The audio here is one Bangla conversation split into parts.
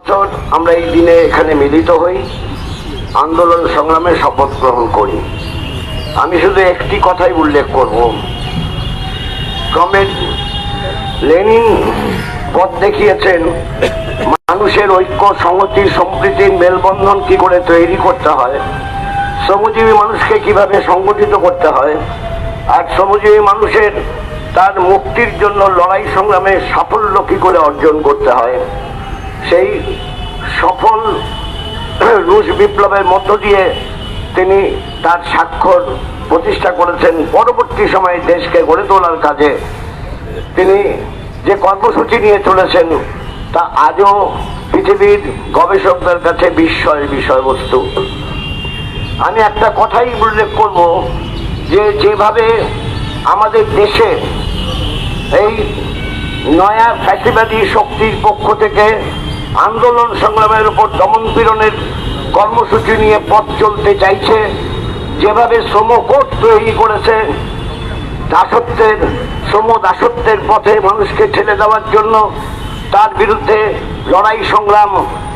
বছর আমরা এই দিনে এখানে মিলিত হই, আন্দোলন সংগ্রামে শপথ গ্রহণ করি। আমি শুধু একটি কথাই উল্লেখ করব, কমরেড লেনিন পথ দেখিয়েছেন মানুষের ঐক্য, সংহতি, সম্প্রীতির মেলবন্ধন কি করে তৈরি করতে হয়, শ্রমজীবী মানুষকে কিভাবে সংগঠিত করতে হয়, আর শ্রমজীবী মানুষের তার মুক্তির জন্য লড়াই সংগ্রামে সাফল্য কি করে অর্জন করতে হয়। সেই সফল রুশ বিপ্লবের মধ্য দিয়ে তিনি তার স্বাক্ষর প্রতিষ্ঠা করেছেন। পরবর্তী সময়ে দেশকে গড়ে তোলার কাজে তিনি যে কর্মসূচি নিয়ে চলেছেন তা আজও পৃথিবীর গবেষকদের কাছে বিস্ময়ের বিষয়বস্তু। আমি একটা কথাই উল্লেখ করব যে যেভাবে আমাদের দেশে এই নয়া ফ্যাসিবাদী শক্তির পক্ষ থেকে আন্দোলন সংগ্রামের উপর দমন পীড়নের কর্মসূচি নিয়ে পথ চলতে চাইছে, যেভাবে শ্রম কোড তৈরি করেছে শ্রম দাসত্বের পথে মানুষকে ঠেলে দেওয়ার জন্য, তার বিরুদ্ধে লড়াই সংগ্রাম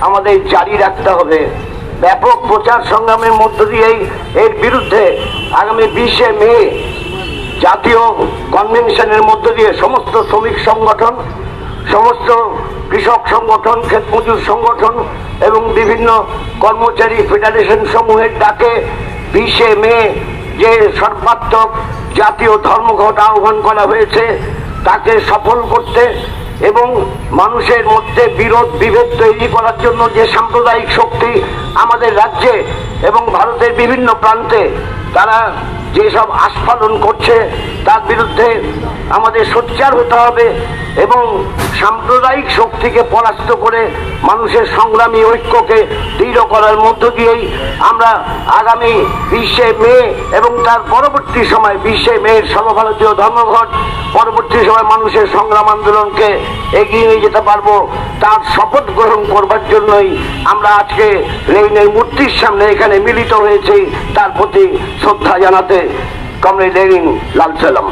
আমাদের জারি রাখতে হবে। ব্যাপক প্রচার সংগ্রামের মধ্য দিয়েই এর বিরুদ্ধে আগামী 20শে মে জাতীয় কনভেনশনের মধ্য দিয়ে সমস্ত শ্রমিক সংগঠন, সমস্ত কৃষক সংগঠন, ক্ষেতমজুর সংগঠন এবং বিভিন্ন কর্মচারী ফেডারেশন সমূহের ডাকে 20শে মে যে সর্বাত্মক জাতীয় ধর্মঘট আহ্বান করা হয়েছে তাকে সফল করতে এবং মানুষের মধ্যে বিরোধ বিভেদ তৈরি করার জন্য যে সাম্প্রদায়িক শক্তি আমাদের রাজ্যে এবং ভারতের বিভিন্ন প্রান্তে তারা যেসব আস্ফালন করছে তার বিরুদ্ধে আমাদের সোচ্চার হতে হবে এবং সাম্প্রদায়িক শক্তিকে পরাস্ত করে মানুষের সংগ্রামী ঐক্যকে দৃঢ় করার মধ্য দিয়েই আমরা আগামী 20শে মে এবং তার পরবর্তী সময় 20শে মের সর্বভারতীয় ধর্মঘট, পরবর্তী সময় মানুষের সংগ্রাম আন্দোলনকে এগিয়ে নিয়ে যেতে পারবো। তার শপথ গ্রহণ করবার জন্যই আমরা আজকে লেনিনের মূর্তির সামনে এখানে মিলিত হয়েছি, তার প্রতি শ্রদ্ধা জানাতে। কমরেড লেনিন, লাল সালাম।